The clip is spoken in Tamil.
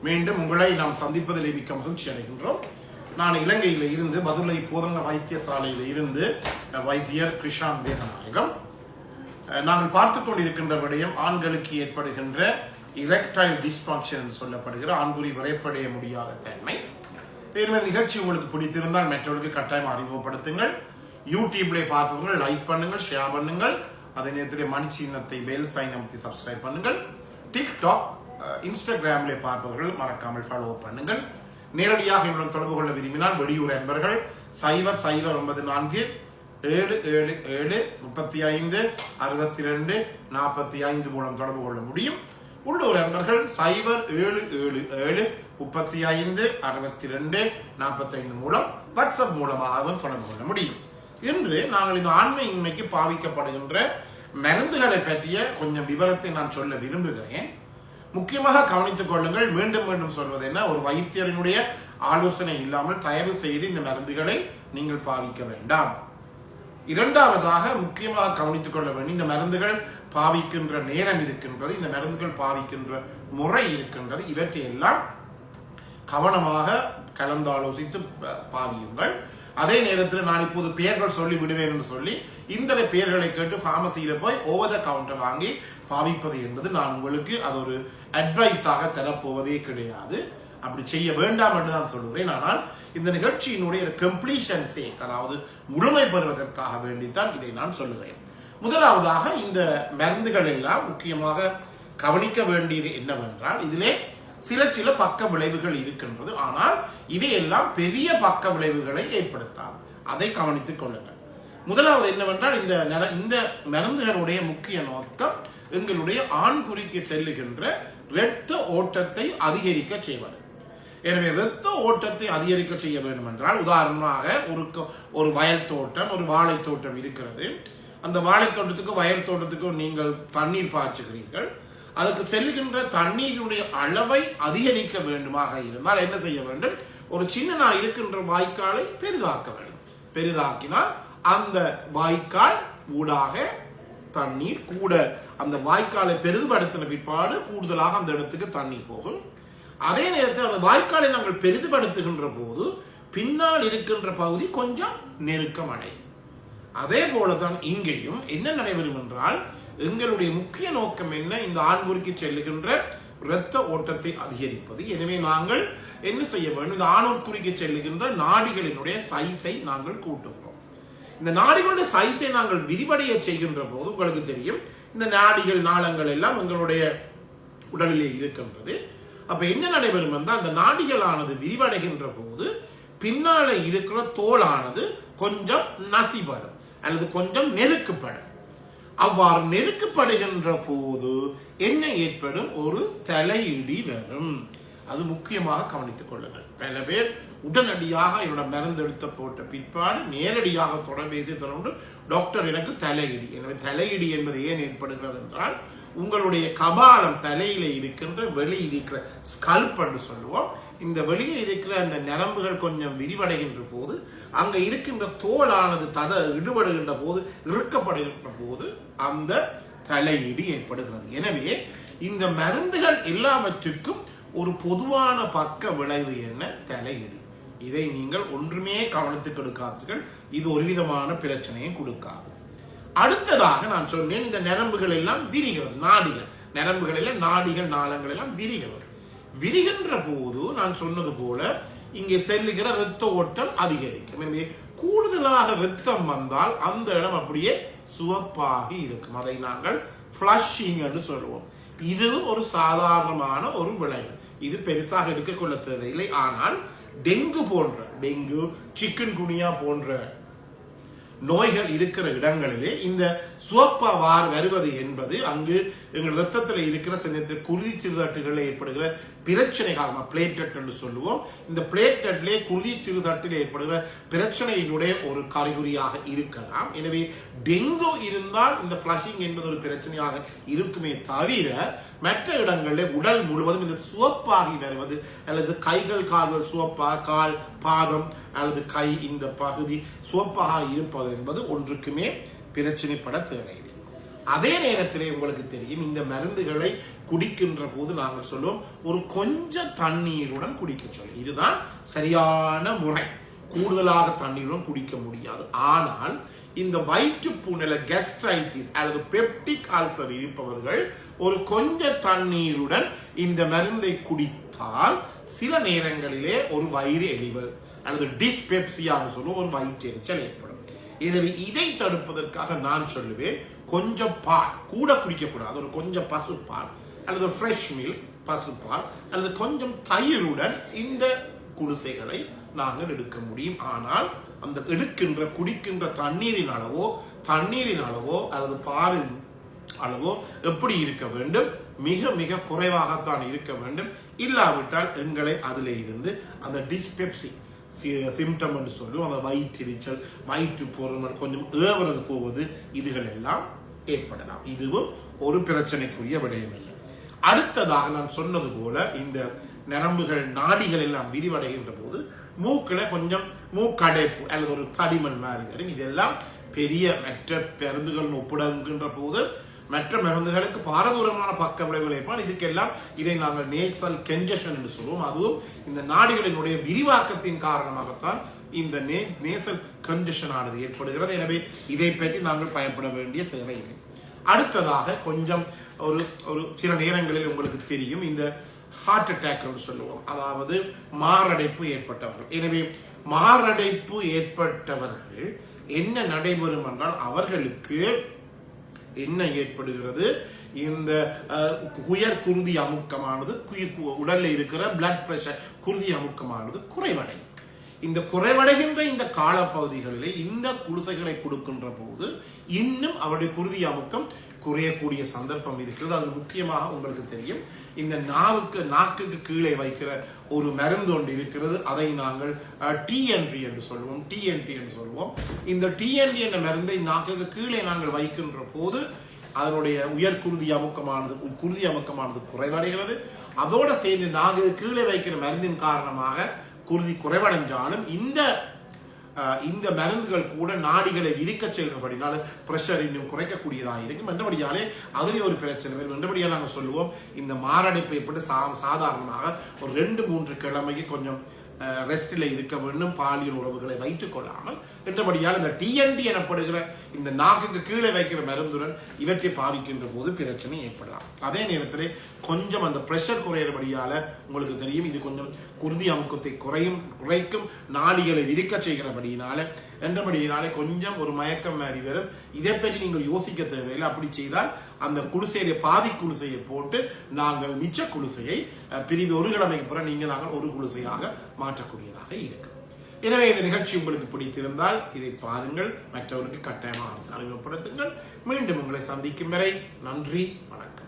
மீண்டும் உங்களை நாம் சந்திப்பதில் மிக்க மகிழ்ச்சி அடைகின்றோம். நான் இலங்கையில் இருந்து பதுளை போதன வைத்தியசாலையில் இருந்து வைத்தியர் கிருஷாந்த் வேதநாயகம். நாங்கள் பார்த்து கொண்டிருக்கின்ற விடயம் ஆண்களுக்கு ஏற்படுகின்ற இரெக்டைல் டிஸ்பங்க்ஷன் என்று சொல்லப்படுகிற ஆண்குறி விரைப்படைய முடியாத தன்மை. இந்த நிகழ்ச்சி உங்களுக்கு பிடித்திருந்தால் மற்றவர்களுக்கு கட்டாயம் அறிமுகப்படுத்துங்கள். யூடியூப்ல பார்ப்பவர்கள் லைக் பண்ணுங்கள், ஷேர் பண்ணுங்கள். அதே நேரத்தில் மணி சின்னத்தை பெல் சைன் அமைத்து சப்ஸ்கிரைப் பண்ணுங்கள். டிக்டாக், இன்ஸ்டாகிராமில் பார்ப்பவர்கள் மறக்காமல் ஃபாலோ பண்ணுங்கள். நேரடியாக என்னுடன் தொடர்பு கொள்ள விரும்பினால் வெளியூர் அன்பர்கள் 0094 777 35 62 45 மூலம் தொடர்பு கொள்ள முடியும். உள்ளூர் அன்பர்கள் 0777 35 62 45 மூலம் வாட்ஸ்அப் மூலமாகவும் தொடர்பு கொள்ள முடியும். இன்று நாங்கள் இந்த ஆண்மையின்மைக்கு பாவிக்கப்படுகின்ற மருந்துகளை பற்றிய கொஞ்சம் விவரத்தை நான் சொல்ல விரும்புகிறேன். முக்கியமாக கவனித்துக் கொள்ளுங்கள். மீண்டும் மீண்டும் சொல்வது என்ன, ஒரு வைத்தியரினுடைய ஆலோசனை இல்லாமல் தயவு செய்து இந்த மருந்துகளை நீங்கள் பாவிக்க வேண்டாம். இரண்டாவதாக முக்கியமாக கவனித்துக் கொள்ள வேண்டும், இந்த மருந்துகள் பாவிக்கின்ற நேரம் இருக்கின்றது, இந்த மருந்துகள் பாவிக்கின்ற முறை இருக்கின்றது. இவற்றையெல்லாம் கவனமாக கலந்தாலோசித்து பாவியுங்கள். அதே நேரத்தில் நான் இப்போது பெயர்கள் சொல்லி விடுவேன் என்று சொல்லி இந்த பெயர்களை கேட்டு பார்மசியில போய் ஓவர் த கவுண்டர் வாங்கி பாவிப்பது என்பது நான் உங்களுக்கு அது ஒரு அட்வைஸாக தரப்போவதே கிடையாது. அப்படி செய்ய வேண்டாம் என்று நான் சொல்லுவேன். ஆனால் இந்த நிகழ்ச்சியினுடைய கம்ப்ளீஷன் சேக், அதாவது முழுமை பெறுவதற்காக வேண்டித்தான் இதை நான் சொல்லுவேன். முதலாவதாக இந்த மருந்துகள் எல்லாம் முக்கியமாக கவனிக்க வேண்டியது என்னவென்றால், இதிலே சில பக்க விளைவுகள் இருக்கின்றது. ஆனால் இவையெல்லாம் பெரிய பக்க விளைவுகளை ஏற்படுத்தாது. அதை கவனித்துக் கொள்ளுங்கள். முதலாவது என்னவென்றால், இந்த மருந்துகளுடைய முக்கிய நோக்கம் எங்களுடைய ஆண்குறிக்கு செல்லுகின்ற இரத்த ஓட்டத்தை அதிகரிக்க செய்வது. எனவே இரத்த ஓட்டத்தை அதிகரிக்க செய்ய வேண்டும் என்றால், உதாரணமாக ஒரு வயல் தோட்டம், ஒரு வாழை தோட்டம் இருக்கிறது. அந்த வாழை தோட்டத்துக்கு வயல் தோட்டத்துக்கு நீங்கள் தண்ணீர் பாய்ச்சுகிறீர்கள். அதுக்கு செல்லுகின்ற தண்ணீருடைய அளவை அதிகரிக்க வேண்டுமாக இருந்தால் என்ன செய்ய வேண்டும், ஒரு சின்ன இருக்கின்ற வாய்க்காலை பெரிதாக்க வேண்டும். பெரிதாக்கினால் அந்த வாய்க்கால் ஊடாக தண்ணீர் கூட, அந்த வாய்க்காலை பெரிதுபடுத்தின பிற்பாடு கூடுதலாக அந்த இடத்துக்கு தண்ணீர் போகும். அதே நேரத்தில் அந்த வாய்க்காலை நாங்கள் பெரிதுபடுத்துகின்ற போது பின்னால் இருக்கின்ற பகுதி கொஞ்சம் நெருக்கம் அடையும். அதே போலதான் இங்கேயும் என்ன நடைபெறும் என்றால், எங்களுடைய முக்கிய நோக்கம் என்ன, இந்த ஆண்குறிக்கு செல்லுகின்ற இரத்த ஓட்டத்தை அதிகரிப்பது. எனவே நாங்கள் என்ன செய்ய வேண்டும், இந்த ஆண்குறிக்கு செல்லுகின்ற நாடிகளினுடைய சைஸை நாங்கள் கூட்டுகிறோம். இந்த நாடிகளுடைய சைஸை நாங்கள் விரிவடைய செய்கின்ற போது உங்களுக்கு தெரியும், இந்த நாடிகள் நாளங்கள் எல்லாம் எங்களுடைய உடலிலே இருக்கின்றது. அப்ப என்ன நடைபெறும் என்றால், அந்த நாடிகளானது விரிவடைகின்ற போது பின்னால இருக்கிற தோலானது கொஞ்சம் நசிபடும் அல்லது கொஞ்சம் நெருக்கப்படும். அவ்வாறு நெருக்கப்படுகின்ற போது என்ன ஏற்படும், ஒரு தலையிடி வரும். அது முக்கியமாக கவனித்துக் கொள்ளுங்கள். பல பேர் உடனடியாக என்னோட மருந்து எடுத்த போட்ட பிற்பாடு நேரடியாக தொடர்பேசி தொடர்ந்து, டாக்டர் எனக்கு தலையிடி. எனவே தலையிடி என்பது ஏன் ஏற்படுகிறது என்றால், உங்களுடைய கபாலம் தலையில இருக்கின்ற வெளியே இருக்கிற ஸ்கல்ப் என்று சொல்லுவோம், இந்த வெளியே இருக்கிற அந்த நரம்புகள் கொஞ்சம் விரிவடைகின்ற போது அங்க இருக்கின்ற தோலானது இடுபடுகின்ற போது, இறுக்கப்படுகின்ற போது அந்த தலையிடி ஏற்படுகிறது. எனவே இந்த மருந்துகள் எல்லாவற்றுக்கும் ஒரு பொதுவான பக்க விளைவு என்ன, தலையிடி. இதை நீங்கள் ஒன்றுமே கவனித்துக் கொடுக்காதீர்கள், இது ஒரு விதமான பிரச்சனையை கொடுக்காது. அடுத்ததாக நான் சொன்னேன், இந்த நரம்புகள் எல்லாம் விரிகிறது. நாடிகள், நரம்புகள் எல்லாம் நாடிகள் நாளங்கள் எல்லாம் விரிகிறது. விரிகின்ற போது நான் சொன்னது போல இங்கே செல்லுகிற இரத்த ஓட்டம் அதிகரிக்கும். எனவே கூடுதலாக இரத்தம் வந்தால் அந்த இடம் அப்படியே சுவப்பாகி இருக்கும். அதை நாங்கள் ஃபிளஷிங் என்று சொல்லுவோம். இது ஒரு சாதாரணமான ஒரு விளைவு. இது பெருசாக எடுத்துக்கொள்ள தேவையில்லை. ஆனால் டெங்கு, சிக்கன் குனியா போன்ற நோய்கள் இருக்கிற இடங்களிலே இந்த சுவப்பாவார் வருவது என்பது அங்கு எங்கள் ரத்தத்தில் இருக்கிற சில குருதி சிறுதட்டுகளில் ஏற்படுகிற பிரச்சனை காரணமாக பிளேட்லெட் என்று சொல்லுவோம். இந்த பிளேட்லெட்லே குருதி சிறுதட்டில் ஏற்படுகிற பிரச்சனையினுடைய ஒரு காரிகுறியாக இருக்கலாம். எனவே டெங்கு இருந்தால் இந்த ஃபிளஷிங் என்பது ஒரு பிரச்சனையாக இருக்குமே தவிர, மற்ற இடங்களில் உடல் முழுவதும் இந்த சுவப்பாகி வருவது அல்லது கைகள் கால்கள் சுவப்பாக, கால் பாதம் அல்லது கை இந்த பகுதி சுவப்பாக இருப்பது என்பது ஒன்றுக்குமே பிரச்சனைப்பட தேவையில்லை. அதே நேரத்திலே உங்களுக்கு தெரியும், இந்த மருந்துகளை குடிக்கின்ற போது நாங்கள் சொல்லுவோம் ஒரு கொஞ்சம் தண்ணீருடன் குடிக்க சொல்லி. இதுதான் சரியான முறை. கூடுதலாக தண்ணீருடன் குடிக்க முடியாது. ஆனால் இந்த வயிற்றுப்புண்ணில கெஸ்ட்ரைட்டிஸ் அல்லது பெப்டிக் அல்சர் இருப்பவர்கள் ஒரு கொஞ்சம் தண்ணீருடன் இந்த மருந்தை குடித்தால் சில நேரங்களிலே ஒரு வயிறு எரிவு அல்லது டிஸ்பெப்சியான்னு சொல்லுவோம், ஒரு வயிற்றெரிச்சல் ஏற்படும். எனவே இதை தடுப்பதற்காக நான் சொல்லுவேன், கொஞ்சம் பால் கூட குடிக்கக்கூடாது. ஒரு கொஞ்சம் பசுப்பால் அல்லது ஃப்ரெஷ் மில்க் பசுப்பால் அல்லது கொஞ்சம் தயிருடன் இந்த குடிசைகளை நாங்கள் எடுக்க முடியும். ஆனால் அந்த எடுக்கின்ற குடிக்கின்ற தண்ணீரின் அளவோ அல்லது பாலின் அளவோ எப்படி இருக்க வேண்டும்? மிக மிக குறைவாகத்தான் இருக்க வேண்டும். இல்லாவிட்டால் எங்களை அதிலே இருந்து அந்த டிஸ்பெப்சி சிம்டம் என்று சொல்லுவோம், அந்த வயிற்றெரிச்சல், வயிற்று பொருள் கொஞ்சம் ஏவுறது போவது, இதுகள் எல்லாம் ஏற்படலாம். இதுவும் ஒரு பிரச்சனைக்குரிய விடயம் இல்லை. அடுத்ததாக நான் சொன்னது போல இந்த நரம்புகள் நாடிகள் எல்லாம் விரிவடைகின்ற போது மூக்குல கொஞ்சம் மூக்கடைப்பு அல்லது ஒரு தடிமன் மாதிரி வரும். இதெல்லாம் பெரிய மற்ற மருந்துகள் ஒப்பிடுகின்ற போது மற்ற மருந்துகளுக்கு பாரதூரமான பக்க விளைவுகள் ஏற்படும். இதுக்கெல்லாம் இதை நாங்கள் நேசல் கென்ஜஷன் என்று சொல்லுவோம். அதுவும் இந்த நாடிகளினுடைய விரிவாக்கத்தின் காரணமாகத்தான் இந்த நேசல் கன்ஜஷன் ஆனது ஏற்படுகிறது. எனவே இதை பற்றி நாங்கள் பயப்பட வேண்டிய தேவையில்லை. அடுத்ததாக கொஞ்சம் ஒரு சில நேரங்களில் உங்களுக்கு தெரியும் இந்த ஹார்ட் அட்டாக் என்று சொல்லுவோம், அதாவது மாரடைப்பு ஏற்பட்டவர்கள். எனவே மாரடைப்பு ஏற்பட்டவர்கள் என்ன நடைபெறும் என்றால் அவர்களுக்கு என்ன ஏற்படுகிறது? இந்த உயர் குருதி அமுக்கமானது, உடல்ல இருக்கிற பிளட் பிரஷர் குருதி அமுக்கமானது குறைவடையும். இந்த குறைவடைகின்ற இந்த காலப்பகுதிகளிலே இந்த குடிசைகளை கொடுக்கின்ற போது இன்னும் அவருடைய குருதி அமுக்கம் குறையக்கூடிய சந்தர்ப்பம் இருக்கிறது. அது முக்கியமாக உங்களுக்கு தெரியும், இந்த நாக்குக்கு கீழே வைக்கிற ஒரு மருந்து ஒன்று இருக்கிறது. அதை நாங்கள் டிஎன்டி என்று சொல்லுவோம். இந்த டிஎன்டி என்ற மருந்தை நாக்குக்கு கீழே நாங்கள் வைக்கின்ற போது அதனுடைய உயர் குருதி அமுக்கமானது குறைவடைகிறது. அதோடு சேர்ந்து நாங்கள் கீழே வைக்கிற மருந்தின் காரணமாக குருதி குறைவடைஞ்சாலும் இந்த மருந்துகள் கூட நாடிகளை விரிக்க செல்கிறபடினால பிரஷர் இன்னும் குறைக்கக்கூடியதாக இருக்கும். என்றபடியாலே அதிலே ஒரு பிரச்சனை வரும். என்றபடியால் நாங்கள் சொல்லுவோம், இந்த மாரடைப்பை எப்படி சாதாரணமாக ஒரு 2-3 கிழமைக்கு கொஞ்சம் ரெஸ்டில் இருக்க வேண்டும், பாலியல் உறவுகளை வைத்துக் கொள்ளாமல். என்றபடியால் இந்த டிஎன்டி எனப்படுகிற இந்த நாக்குக்கு கீழே வைக்கிற மருந்துடன் இவற்றை பாவிக்கின்ற போது பிரச்சனை ஏற்படலாம். அதே நேரத்தில் கொஞ்சம் அந்த பிரஷர் குறையிறபடியால உங்களுக்கு தெரியும், இது கொஞ்சம் குருதி அமுக்கத்தை குறைக்கும், நாடிகளை விரிக்க செய்கிறபடியினால என்றபடியினாலே கொஞ்சம் ஒரு மயக்கம் மாதிரி வரும். இதை பற்றி நீங்கள் யோசிக்க தேவையில்லை. அப்படி செய்தால் அந்த குடிசையை பாதி குடிசையை போட்டு நாங்கள் மிச்ச குடிசையை பிரிவு ஒரு கிழமைக்கு பிறகு நாங்கள் ஒரு குடிசையாக மாற்றக்கூடியதாக இருக்கும். எனவே இந்த நிகழ்ச்சி உங்களுக்கு பிடித்திருந்தால் இதை பாருங்கள், மற்றவருக்கு கட்டாயமாக அறிமுகப்படுத்துங்கள். மீண்டும் உங்களை சந்திக்கும் வரை நன்றி, வணக்கம்.